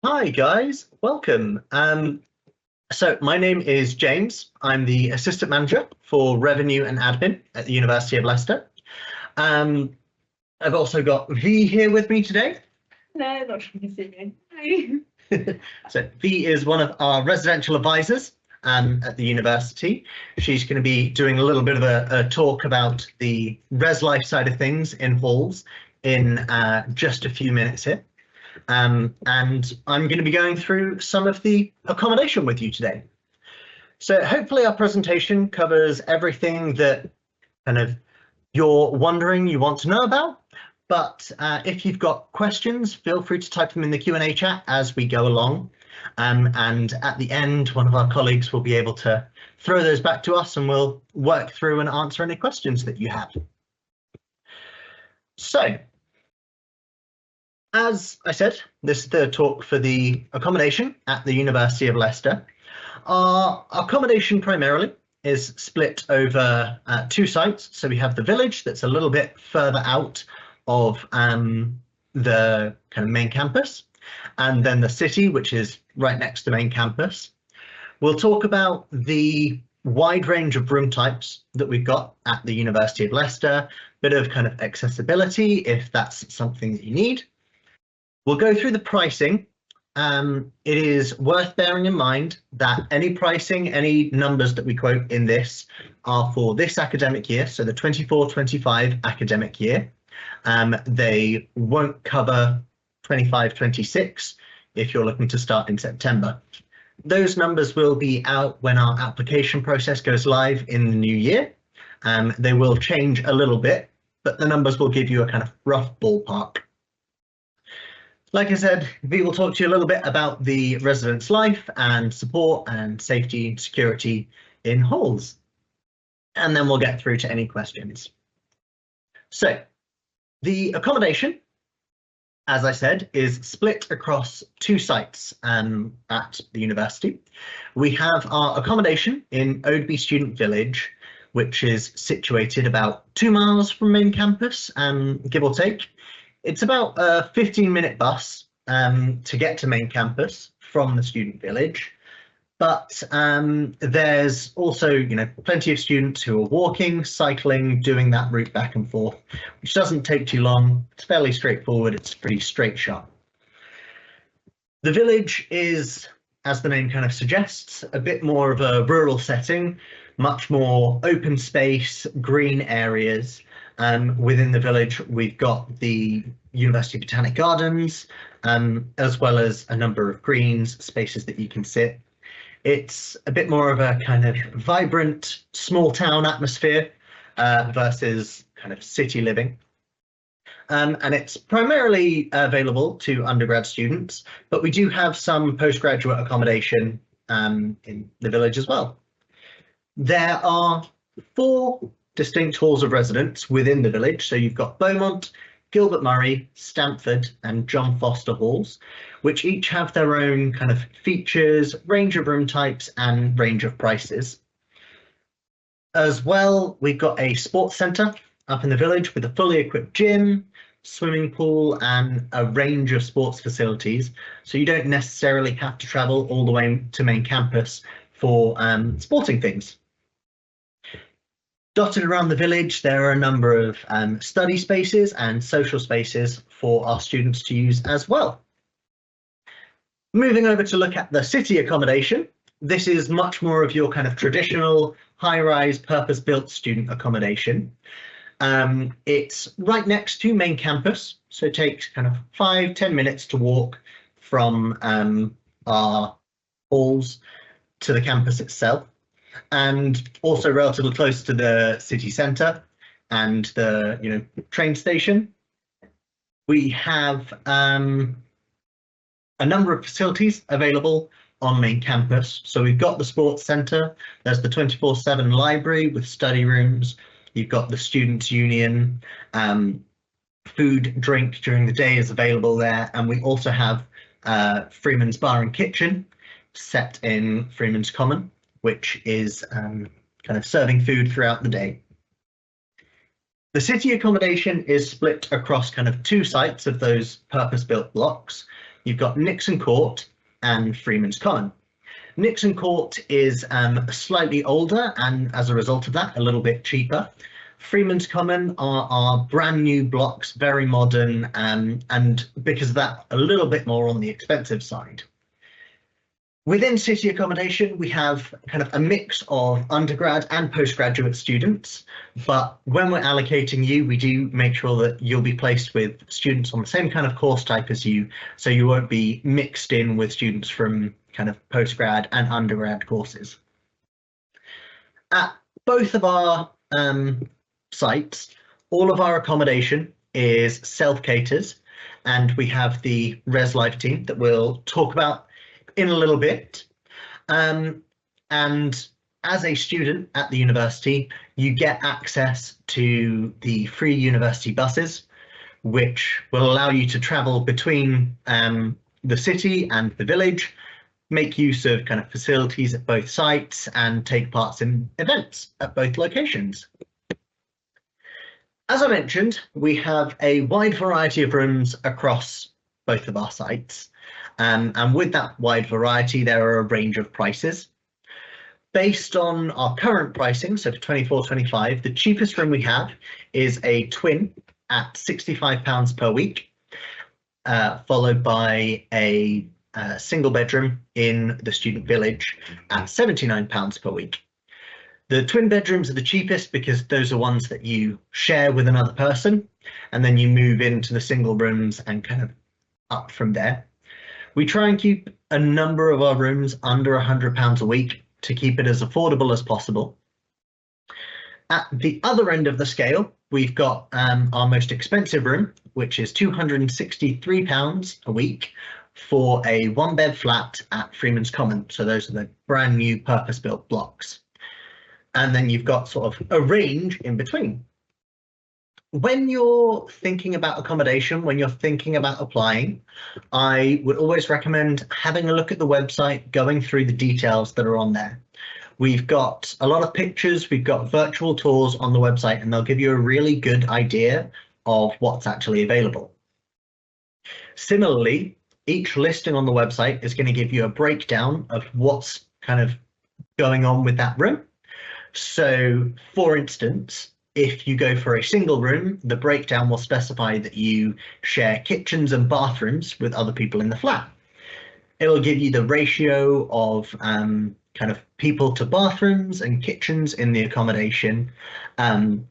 Hi guys, welcome. So my name is James. I'm the assistant manager for revenue and admin at the University of Leicester. I've also got V here with me today. No, not sure you see me. Hi. So V is one of our residential advisors at the university. She's going to be doing a little bit of a talk about the res life side of things in halls in just a few minutes here. And I'm going to be going through some of the accommodation with you today. So hopefully our presentation covers everything that kind of you're wondering, you want to know about. But if you've got questions, feel free to type them in the Q&A chat as we go along. And at the end, one of our colleagues will be able to throw those back to us and we'll work through and answer any questions that you have. So, as I said, this is the talk for the accommodation at the University of Leicester. Our accommodation primarily is split over two sites. So we have the village that's a little bit further out of the kind of main campus, and then the city, which is right next to the main campus. We'll talk about the wide range of room types that we've got at the University of Leicester, bit of kind of accessibility if that's something that you need. We'll go through the pricing. It is worth bearing in mind that any pricing, any numbers that we quote in this are for this academic year, so the 24-25 academic year. They won't cover 25-26 if you're looking to start in September. Those numbers will be out when our application process goes live in the new year. They will change a little bit, but the numbers will give you a kind of rough ballpark. Like I said, V will talk to you a little bit about the residence life and support and safety and security in halls. And then we'll get through to any questions. So the accommodation, as I said, is split across two sites at the university. We have our accommodation in Oadby Student Village, which is situated about 2 miles from main campus, give or take. It's about a 15-minute bus to get to main campus from the student village, but there's also, plenty of students who are walking, cycling, doing that route back and forth, which doesn't take too long. It's fairly straightforward. It's a pretty straight shot. The village is, as the name kind of suggests, a bit more of a rural setting, much more open space, green areas. Within the village, we've got the University Botanic Gardens, as well as a number of greens, spaces that you can sit. It's a bit more of a kind of vibrant, small town atmosphere versus kind of city living. And it's primarily available to undergrad students, but we do have some postgraduate accommodation in the village as well. There are 4 distinct halls of residence within the village. So you've got Beaumont, Gilbert Murray, Stamford and John Foster halls, which each have their own kind of features, range of room types and range of prices. As well, we've got a sports centre up in the village with a fully equipped gym, swimming pool and a range of sports facilities. So you don't necessarily have to travel all the way to main campus for sporting things. Dotted around the village, there are a number of study spaces and social spaces for our students to use as well. Moving over to look at the city accommodation, this is much more of your kind of traditional high-rise purpose-built student accommodation. It's right next to main campus, so it takes kind of 5-10 minutes to walk from our halls to the campus itself. And also relatively close to the city centre and the train station. We have a number of facilities available on main campus. So we've got the sports centre, there's the 24/7 library with study rooms, you've got the students' union, food, drink during the day is available there, and we also have Freeman's Bar and Kitchen set in Freeman's Common, which is kind of serving food throughout the day. The city accommodation is split across kind of 2 sites of those purpose-built blocks. you've got Nixon Court and Freeman's Common. Nixon Court is slightly older and as a result of that, a little bit cheaper. Freeman's Common are brand new blocks, very modern, and because of that, a little bit more on the expensive side. Within city accommodation, we have kind of a mix of undergrad and postgraduate students, but when we're allocating you, we do make sure that you'll be placed with students on the same kind of course type as you, so you won't be mixed in with students from kind of postgrad and undergrad courses. At both of our sites, all of our accommodation is self-caters, and we have the Res Life team that we'll talk about in a little bit. And as a student at the university, you get access to the free university buses, which will allow you to travel between the city and the village, make use of kind of facilities at both sites, and take part in events at both locations. As I mentioned, we have a wide variety of rooms across both of our sites. And with that wide variety, there are a range of prices. Based on our current pricing, so for 24-25, the cheapest room we have is a twin at £65 per week, followed by a single bedroom in the student village at £79 per week. The twin bedrooms are the cheapest because those are ones that you share with another person, and then you move into the single rooms and kind of up from there. We try and keep a number of our rooms under £100 a week to keep it as affordable as possible. At the other end of the scale, we've got our most expensive room, which is £263 a week for a one-bed flat at Freeman's Common. So those are the brand new purpose-built blocks. And then you've got sort of a range in between. When you're thinking about accommodation, when you're thinking about applying, I would always recommend having a look at the website, going through the details that are on there. We've got a lot of pictures, we've got virtual tours on the website, and they'll give you a really good idea of what's actually available. Similarly, each listing on the website is going to give you a breakdown of what's kind of going on with that room. So, for instance, if you go for a single room, the breakdown will specify that you share kitchens and bathrooms with other people in the flat. It'll give you the ratio of kind of people to bathrooms and kitchens in the accommodation, and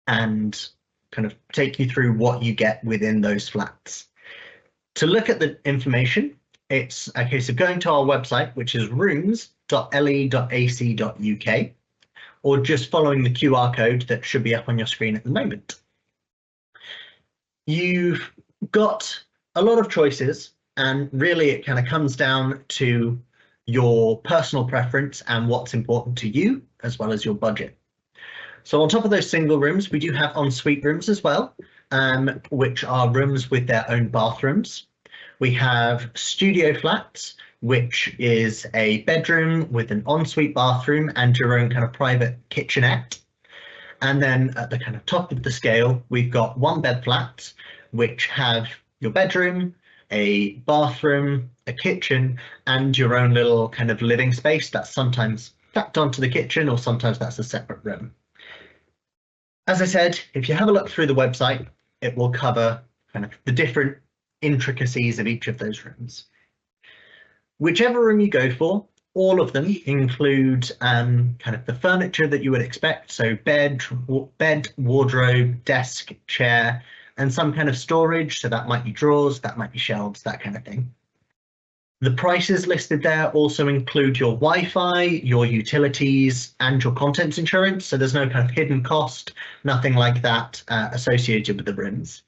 kind of take you through what you get within those flats. To look at the information, it's a case of going to our website, which is rooms.le.ac.uk, or just following the QR code that should be up on your screen at the moment. You've got a lot of choices, and really it kind of comes down to your personal preference and what's important to you, as well as your budget. So on top of those single rooms, we do have ensuite rooms as well, which are rooms with their own bathrooms. We have studio flats, which is a bedroom with an ensuite bathroom and your own kind of private kitchenette. And then at the kind of top of the scale, we've got one bed flats, which have your bedroom, a bathroom, a kitchen, and your own little kind of living space that's sometimes tacked onto the kitchen, or sometimes that's a separate room. As I said, if you have a look through the website, it will cover kind of the different intricacies of each of those rooms. Whichever room you go for, all of them include kind of the furniture that you would expect. So bed, wardrobe, desk, chair, and some kind of storage. So that might be drawers, that might be shelves, that kind of thing. The prices listed there also include your Wi-Fi, your utilities, and your contents insurance. So there's no kind of hidden cost, nothing like that associated with the rooms.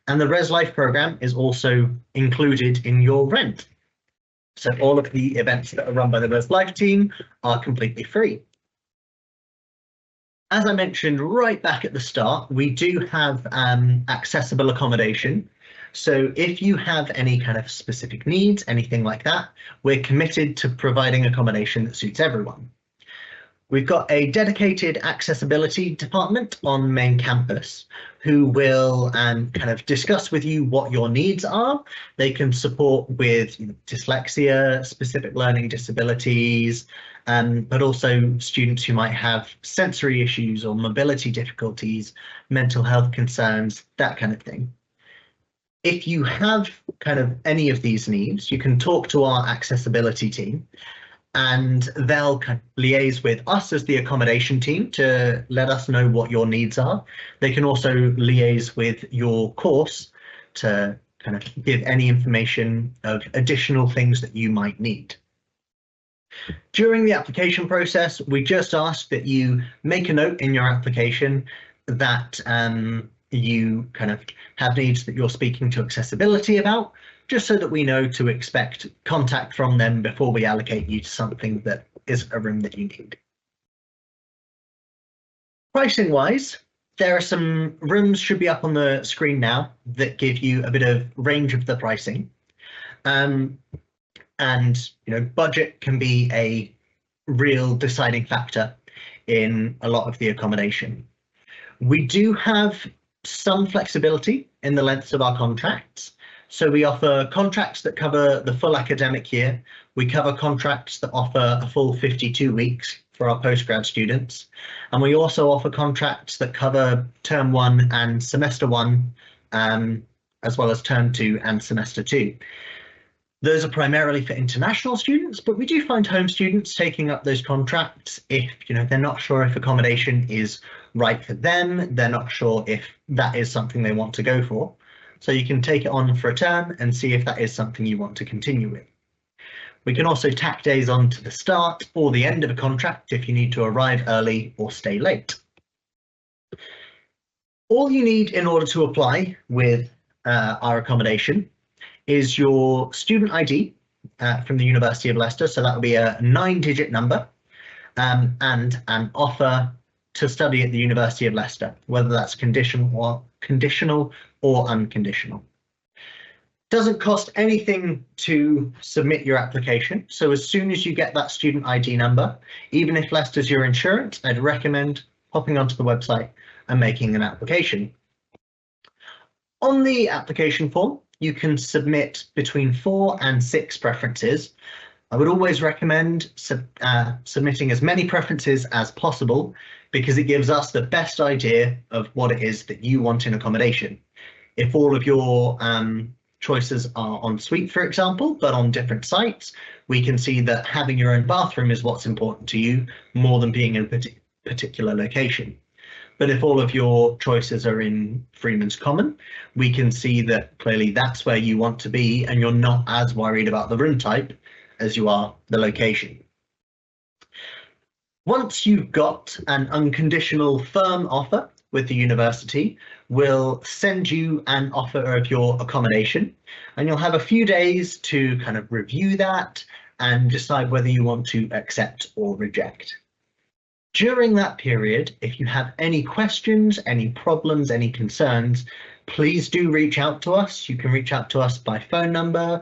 And the Res Life program is also included in your rent. So all of the events that are run by the Res Life team are completely free. As I mentioned right back at the start, we do have accessible accommodation. So if you have any kind of specific needs, anything like that, we're committed to providing accommodation that suits everyone. We've got a dedicated accessibility department on main campus who will kind of discuss with you what your needs are. They can support with dyslexia, specific learning disabilities, but also students who might have sensory issues or mobility difficulties, mental health concerns, that kind of thing. If you have kind of any of these needs, you can talk to our accessibility team, and they'll kind of liaise with us as the accommodation team to let us know what your needs are. They can also liaise with your course to kind of give any information of additional things that you might need. During the application process, we just ask that you make a note in your application that you kind of have needs that you're speaking to accessibility about, just so that we know to expect contact from them before we allocate you to something that is a room that you need. Pricing wise, there are some rooms should be up on the screen now that give you a bit of range of the pricing. And budget can be a real deciding factor in a lot of the accommodation. We do have some flexibility in the lengths of our contracts. So we offer contracts that cover the full academic year. We cover contracts that offer a full 52 weeks for our postgrad students. And we also offer contracts that cover term 1 and semester 1, as well as term 2 and semester 2. Those are primarily for international students, but we do find home students taking up those contracts if they're not sure if accommodation is right for them, they're not sure if that is something they want to go for. So you can take it on for a term and see if that is something you want to continue with. We can also tack days on to the start or the end of a contract if you need to arrive early or stay late. All you need in order to apply with our accommodation is your student ID from the University of Leicester. So that will be a 9-digit number and an offer to study at the University of Leicester, whether that's conditional or unconditional. Doesn't cost anything to submit your application. So as soon as you get that student ID number, even if Leicester's your insurance, I'd recommend popping onto the website and making an application. On the application form, you can submit between 4 and 6 preferences. I would always recommend submitting as many preferences as possible because it gives us the best idea of what it is that you want in accommodation. If all of your choices are en suite, for example, but on different sites, we can see that having your own bathroom is what's important to you more than being in a particular location. But if all of your choices are in Freeman's Common, we can see that clearly that's where you want to be and you're not as worried about the room type as you are the location. Once you've got an unconditional firm offer with the university, we'll send you an offer of your accommodation and you'll have a few days to kind of review that and decide whether you want to accept or reject. During that period, if you have any questions, any problems, any concerns, please do reach out to us. You can reach out to us by phone number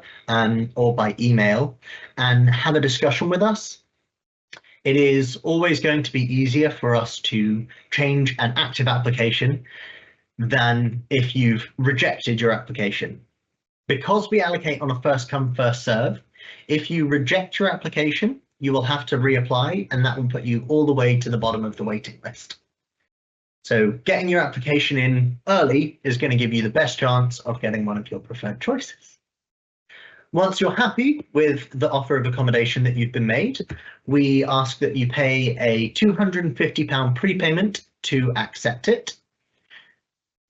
or by email and have a discussion with us. It is always going to be easier for us to change an active application than if you've rejected your application. Because we allocate on a first come, first serve, if you reject your application, you will have to reapply and that will put you all the way to the bottom of the waiting list. So getting your application in early is going to give you the best chance of getting one of your preferred choices. Once you're happy with the offer of accommodation that you've been made, we ask that you pay a £250 prepayment to accept it.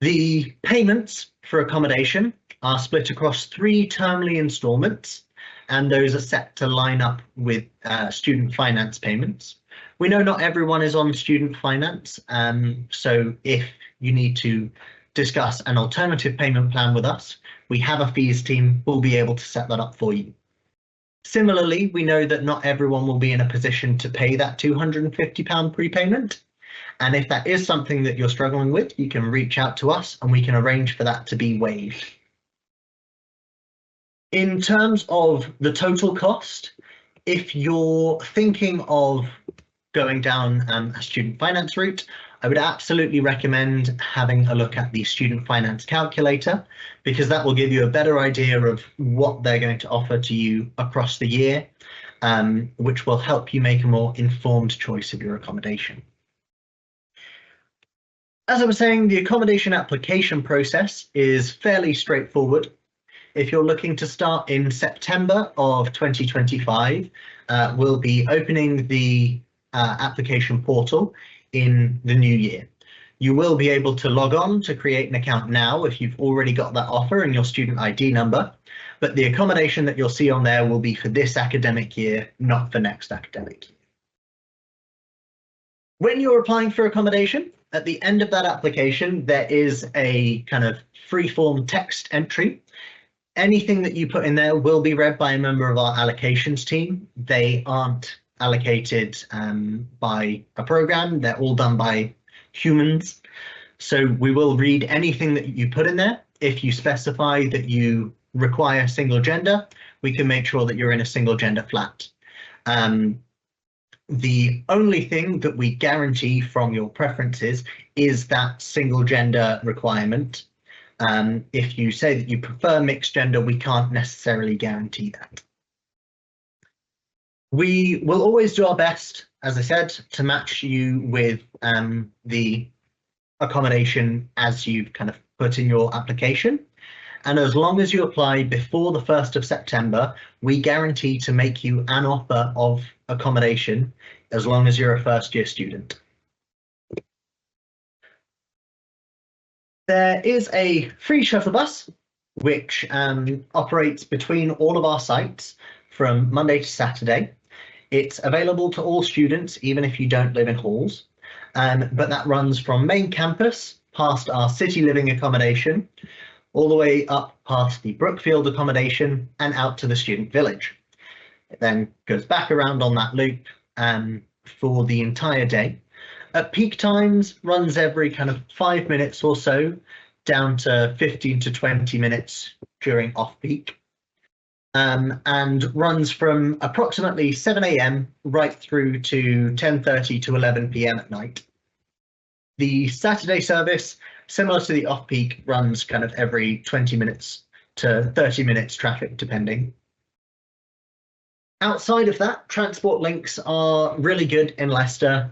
The payments for accommodation are split across 3 termly instalments, and those are set to line up with student finance payments. We know not everyone is on student finance, so if you need to discuss an alternative payment plan with us, we have a fees team who will be able to set that up for you. Similarly, we know that not everyone will be in a position to pay that £250 prepayment. And if that is something that you're struggling with, you can reach out to us and we can arrange for that to be waived. In terms of the total cost, if you're thinking of going down a student finance route, I would absolutely recommend having a look at the student finance calculator, because that will give you a better idea of what they're going to offer to you across the year, which will help you make a more informed choice of your accommodation. As I was saying, the accommodation application process is fairly straightforward. If you're looking to start in September of 2025, we'll be opening the application portal in the new year. You will be able to log on to create an account now if you've already got that offer and your student ID number, but the accommodation that you'll see on there will be for this academic year, not for next academic year. When you're applying for accommodation, at the end of that application, there is a kind of free-form text entry. Anything that you put in there will be read by a member of our allocations team. They aren't allocated by a program. They're all done by humans. So we will read anything that you put in there. If you specify that you require single gender, we can make sure that you're in a single gender flat. The only thing that we guarantee from your preferences is that single gender requirement. If you say that you prefer mixed gender, we can't necessarily guarantee that. We will always do our best, as I said, to match you with the accommodation as you've kind of put in your application. And as long as you apply before the 1st of September, we guarantee to make you an offer of accommodation as long as you're a first-year student. There is a free shuttle bus which operates between all of our sites from Monday to Saturday. It's available to all students, even if you don't live in halls, but that runs from main campus past our city living accommodation, all the way up past the Brookfield accommodation and out to the student village. It then goes back around on that loop for the entire day. At peak times, runs every kind of 5 minutes or so, down to 15 to 20 minutes during off-peak, and runs from approximately 7 a.m. right through to 10:30 to 11 p.m. at night. The Saturday service, similar to the off-peak, runs kind of every 20 minutes to 30 minutes traffic, depending. Outside of that, transport links are really good in Leicester.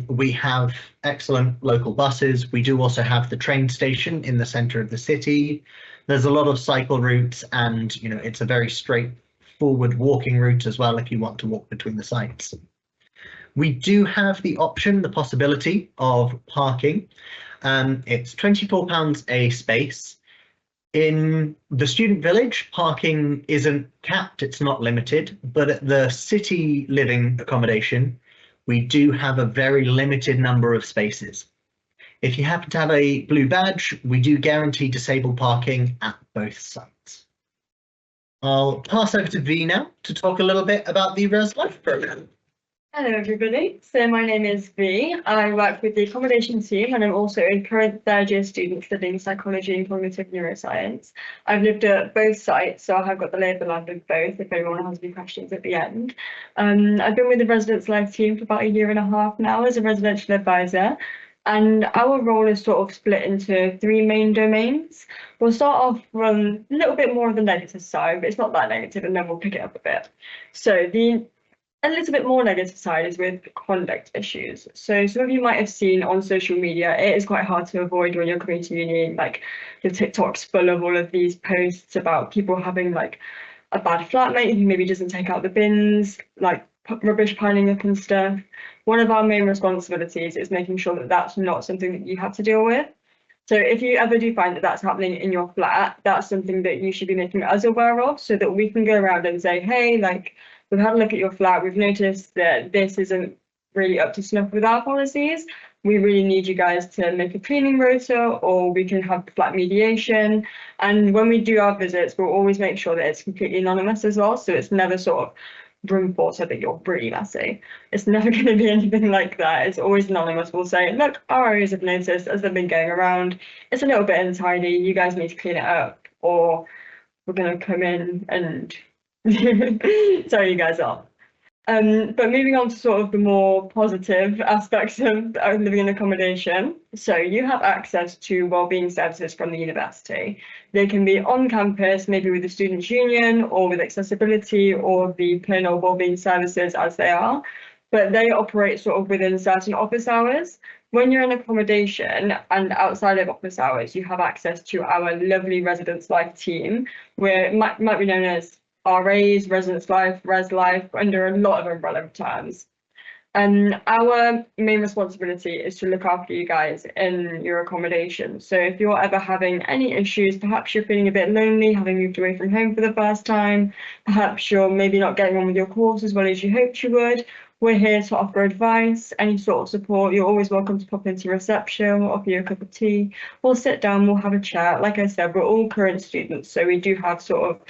We have excellent local buses. We do also have the train station in the centre of the city. There's a lot of cycle routes, and it's a very straightforward walking route as well if you want to walk between the sites. We do have the option, the possibility of parking. It's £24 a space. In the student village, parking isn't capped, it's not limited, but at the city living accommodation, we do have a very limited number of spaces. If you happen to have a blue badge, we do guarantee disabled parking at both sites. I'll pass over to V now to talk a little bit about the Res Life programme. Hello everybody, so my name is V. I work with the accommodation team and I'm also a current third-year student studying psychology and cognitive neuroscience. I've lived at both sites, so I have got the lay of the land of both if anyone has any questions at the end. I've been with the Residence Life team for about 1.5 years now as a residential advisor, and our role is sort of split into 3 main domains. We'll start off from a little bit more of the negative side, but it's not that negative, and then we'll pick it up a bit. So a little bit more negative side is with conduct issues. So some of you might have seen on social media, it is quite hard to avoid when you're coming to uni, like your TikTok's full of all of these posts about people having like a bad flatmate who maybe doesn't take out the bins, like rubbish piling up and stuff. One of our main responsibilities is making sure that that's not something that you have to deal with. So if you ever do find that that's happening in your flat, that's something that you should be making us aware of so that we can go around and say, hey, like, we've had a look at your flat, we've noticed that this isn't really up to snuff with our policies. We really need you guys to make a cleaning rota, or we can have flat mediation. And when we do our visits, we'll always make sure that it's completely anonymous as well. So it's never sort of room for so that you're really messy. It's never going to be anything like that. It's always anonymous. We'll say, look, our areas have noticed as they've been going around, it's a little bit untidy, you guys need to clean it up, or we're going to come in and tell you guys off. But moving on to sort of the more positive aspects of living in accommodation. So you have access to wellbeing services from the university. They can be on campus, maybe with the Students' Union or with accessibility or the plain old wellbeing services as they are, but they operate sort of within certain office hours. When you're in accommodation and outside of office hours, you have access to our lovely Residence Life team, where it might be known as RAs, Residence Life, Res Life, under a lot of umbrella terms. And our main responsibility is to look after you guys in your accommodation. So if you're ever having any issues, perhaps you're feeling a bit lonely, having moved away from home for the first time, perhaps you're maybe not getting on with your course as well as you hoped you would, we're here to offer advice, any sort of support. You're always welcome to pop into reception, we'll offer you a cup of tea, we'll sit down, we'll have a chat. Like I said, we're all current students, so we do have sort of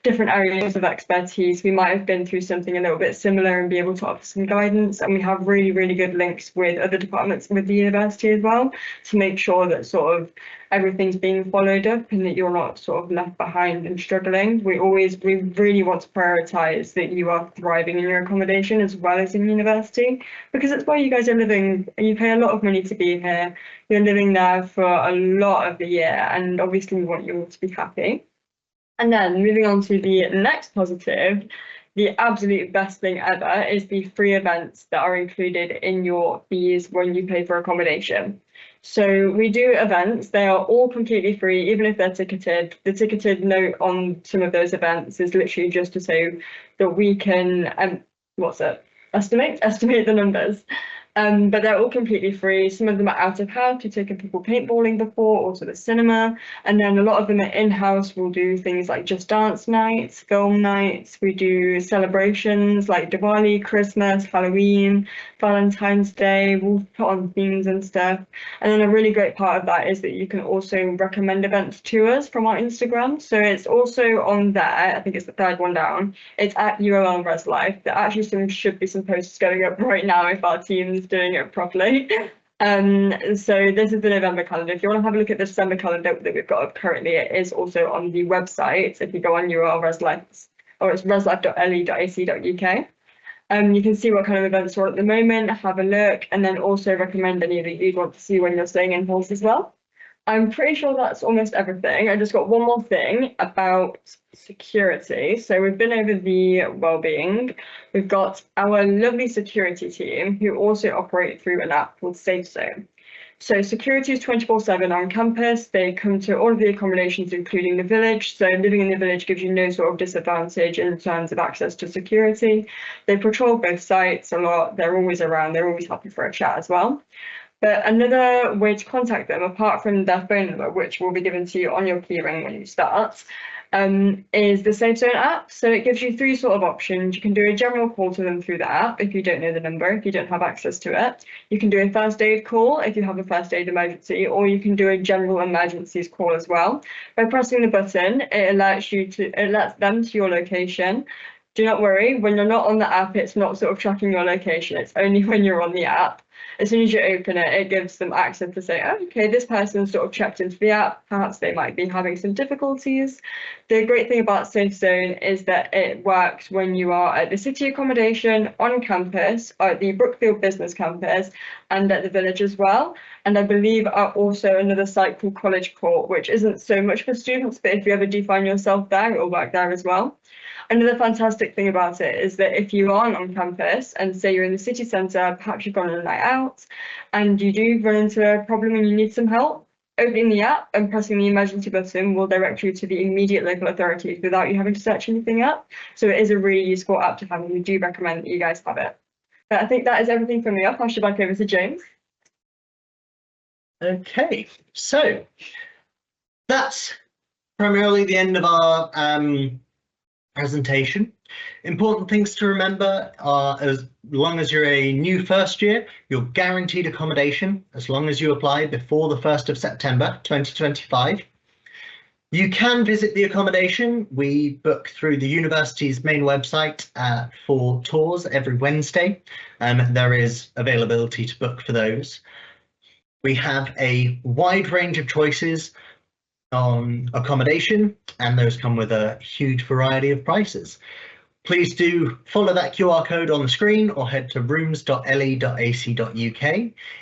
different areas of expertise. We might have been through something a little bit similar and be able to offer some guidance. And we have really, really good links with other departments with the university as well, to make sure that sort of everything's being followed up and that you're not sort of left behind and struggling. We really want to prioritise that you are thriving in your accommodation as well as in university, because it's where you guys are living. You pay a lot of money to be here. You're living there for a lot of the year, and obviously we want you all to be happy. And then moving on to the next positive, the absolute best thing ever is the free events that are included in your fees when you pay for accommodation. So we do events, they are all completely free, even if they're ticketed. The ticketed note on some of those events is literally just to say that we can, estimate the numbers. But they're all completely free. Some of them are out of house. We've taken people paintballing before, or to the cinema. And then a lot of them are in-house. We'll do things like Just Dance nights, film nights. We do celebrations like Diwali, Christmas, Halloween, Valentine's Day. We'll put on themes and stuff. And then a really great part of that is that you can also recommend events to us from our Instagram. So it's also on there. I think it's the third one down. It's at UOL Res Life. There actually should be some posts going up right now if our team's doing it properly. So this is the November calendar. If you want to have a look at the December calendar that we've got up currently, it is also on the website. If you go on URL ResLife, or it's reslife.le.ac.uk, you can see what kind of events are at the moment, have a look, and then also recommend any that you'd want to see when you're staying in halls as well. I'm pretty sure that's almost everything. I just got one more thing about security. So we've been over the wellbeing. We've got our lovely security team who also operate through an app called Safe Zone. So security is 24/7 on campus. They come to all of the accommodations, including the village. So living in the village gives you no sort of disadvantage in terms of access to security. They patrol both sites a lot. They're always around. They're always happy for a chat as well. But another way to contact them, apart from their phone number, which will be given to you on your keyring when you start, is the Safe Zone app. So it gives you three sort of options. You can do a general call to them through the app if you don't know the number, if you don't have access to it. You can do a first aid call if you have a first aid emergency, or you can do a general emergencies call as well. By pressing the button, it alerts them to your location. Do not worry, when you're not on the app, it's not sort of tracking your location. It's only when you're on the app. As soon as you open it, it gives them access to say, oh, okay, this person sort of checked into the app. Perhaps they might be having some difficulties. The great thing about Safe Zone is that it works when you are at the city accommodation, on campus, at the Brookfield Business Campus, and at the village as well. And I believe also another site called College Court, which isn't so much for students, but if you ever do find yourself there, it will work there as well. Another fantastic thing about it is that if you aren't on campus and say you're in the city centre, perhaps you've gone on a night out and you do run into a problem and you need some help, opening the app and pressing the emergency button will direct you to the immediate local authorities without you having to search anything up. So it is a really useful app to have, and we do recommend that you guys have it. But I think that is everything from me. I'll pass you back over to James. Okay, so that's primarily the end of our presentation. Important things to remember are, as long as you're a new first year, you're guaranteed accommodation as long as you apply before the 1st of September 2025. You can visit the accommodation. We book through the university's main website for tours every Wednesday. There is availability to book for those. We have a wide range of choices on accommodation, and those come with a huge variety of prices. Please do follow that QR code on the screen or head to rooms.le.ac.uk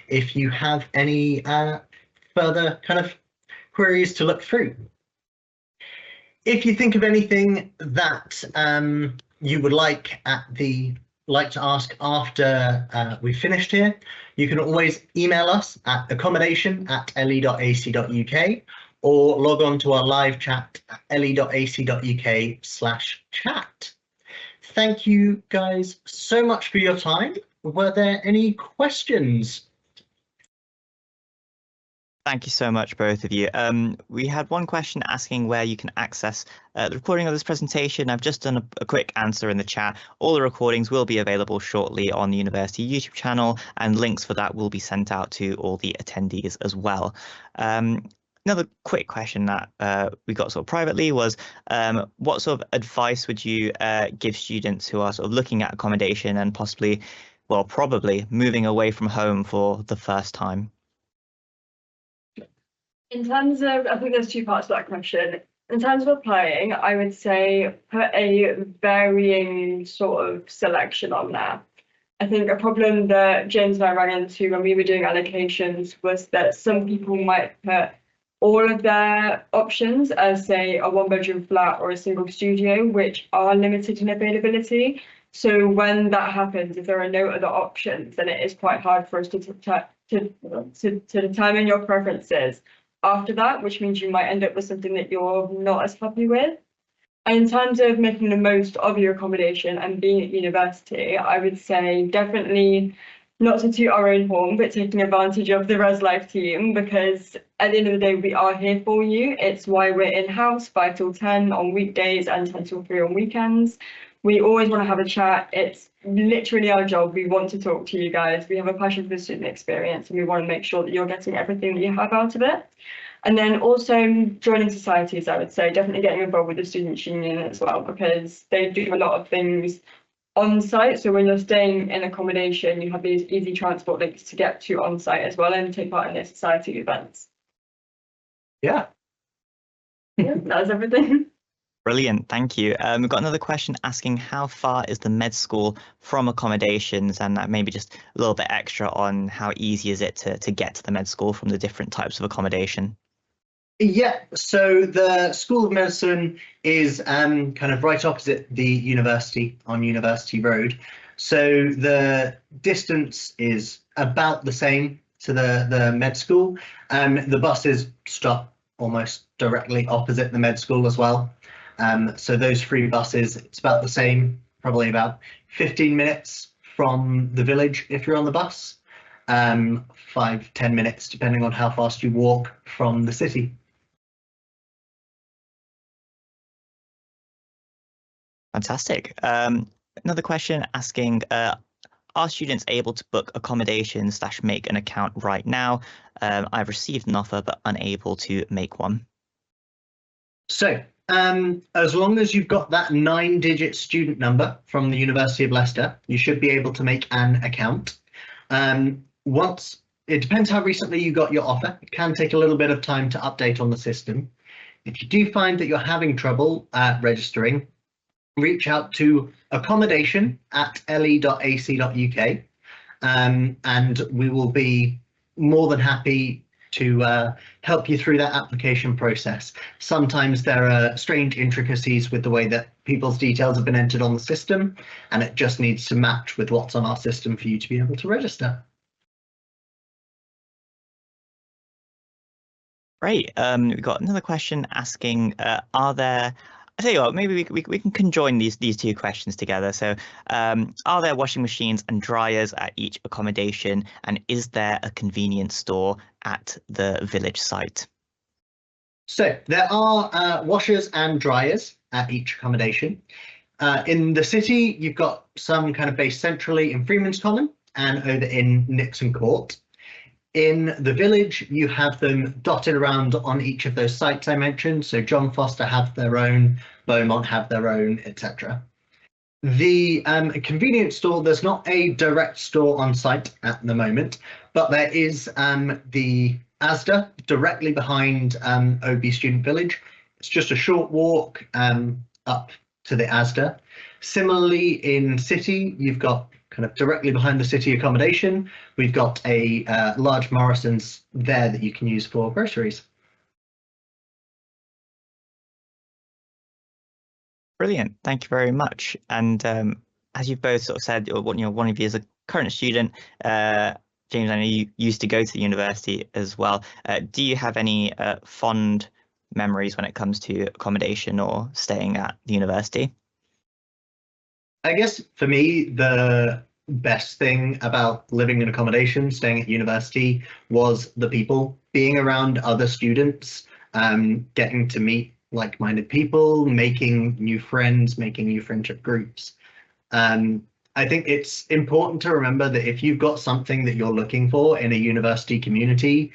if you have any further kind of queries to look through. If you think of anything that you would like to ask after we've finished here, you can always email us at accommodation@le.ac.uk or log on to our live chat at le.ac.uk/chat. Thank you guys so much for your time. Were there any questions? Thank you so much, both of you. We had one question asking where you can access the recording of this presentation. I've just done a quick answer in the chat. All the recordings will be available shortly on the university YouTube channel, and links for that will be sent out to all the attendees as well. Another quick question that we got sort of privately was, what sort of advice would you give students who are sort of looking at accommodation and possibly, well, probably moving away from home for the first time? In terms of, I think there's two parts to that question. In terms of applying, I would say put a varying sort of selection on there. I think a problem that James and I ran into when we were doing allocations was that some people might put all of their options as, say, a one-bedroom flat or a single studio, which are limited in availability. So when that happens, if there are no other options, then it is quite hard for us to determine your preferences after that, which means you might end up with something that you're not as happy with. And in terms of making the most of your accommodation and being at university, I would say definitely not to toot our own horn, but taking advantage of the Res Life team, because at the end of the day, we are here for you. It's why we're in-house 5 till 10 on weekdays and 10 till 3 on weekends. We always want to have a chat. It's literally our job. We want to talk to you guys. We have a passion for the student experience, and we want to make sure that you're getting everything that you have out of it. And then also joining societies, I would say, definitely getting involved with the Students' Union as well, because they do a lot of things on site. So when you're staying in accommodation, you have these easy transport links to get to on site as well and take part in their society events. Yeah. Yeah, that's everything. Brilliant, thank you. We've got another question asking how far is the med school from accommodations, and maybe just a little bit extra on how easy is it to get to the med school from the different types of accommodation. Yeah, so the School of Medicine is kind of right opposite the university on University Road. So the distance is about the same to the med school. The buses stop almost directly opposite the med school as well. So those free buses, it's about the same, probably about 15 minutes from the village if you're on the bus, 5-10 minutes depending on how fast you walk from the city. Fantastic. Another question asking, are students able to book accommodation / make an account right now? I've received an offer but unable to make one. So as long as you've got that 9-digit student number from the University of Leicester, you should be able to make an account. Once, it depends how recently you got your offer. It can take a little bit of time to update on the system. If you do find that you're having trouble registering, reach out to accommodation@le.ac.uk, and we will be more than happy to help you through that application process. Sometimes there are strange intricacies with the way that people's details have been entered on the system, and it just needs to match with what's on our system for you to be able to register. Great. We've got another question asking, are there, I tell you what, maybe we can conjoin these two questions together. So are there washing machines and dryers at each accommodation, and is there a convenience store at the village site? So there are washers and dryers at each accommodation. In the city, you've got some kind of based centrally in Freeman's Common and over in Nixon Court. In the village, you have them dotted around on each of those sites I mentioned. So John Foster have their own, Beaumont have their own, etc. The convenience store, there's not a direct store on site at the moment, but there is the Asda directly behind OB Student Village. It's just a short walk up to the Asda. Similarly, in city, you've got kind of directly behind the city accommodation, we've got a large Morrison's there that you can use for groceries. Brilliant. Thank you very much. And as you've both sort of said, one of you is a current student. James, I know you used to go to the university as well. Do you have any fond memories when it comes to accommodation or staying at the university? I guess for me, the best thing about living in accommodation, staying at university, was the people, being around other students, getting to meet like-minded people, making new friends, making new friendship groups. I think it's important to remember that if you've got something that you're looking for in a university community,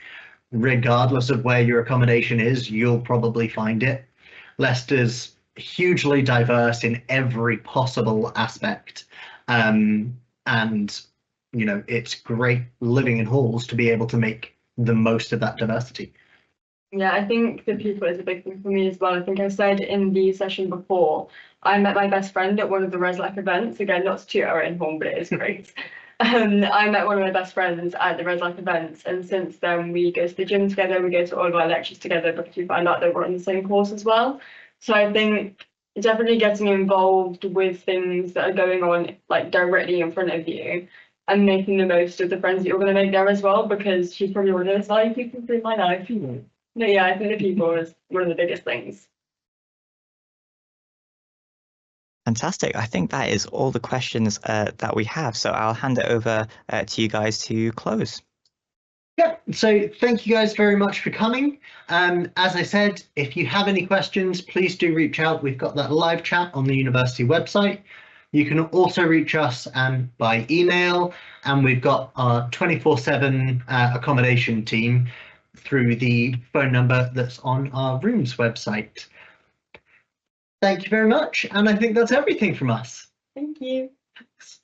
regardless of where your accommodation is, you'll probably find it. Leicester's hugely diverse in every possible aspect. And, it's great living in halls to be able to make the most of that diversity. Yeah, I think the people is a big thing for me as well. I think I said in the session before, I met my best friend at one of the ResLife events. Again, not to toot our own horn, but it is great. I met one of my best friends at the ResLife events, and since then we go to the gym together, we go to all of our lectures together because we find out that we're on the same course as well. So I think definitely getting involved with things that are going on like directly in front of you and making the most of the friends that you're going to make there as well, because she's probably one of those like people through my life. But yeah, I think the people is one of the biggest things. Fantastic. I think that is all the questions that we have. So I'll hand it over to you guys to close. Yeah, so thank you guys very much for coming. As I said, if you have any questions, please do reach out. We've got that live chat on the university website. You can also reach us by email, and we've got our 24/7 accommodation team through the phone number that's on our rooms website. Thank you very much, and I think that's everything from us. Thank you. Thanks.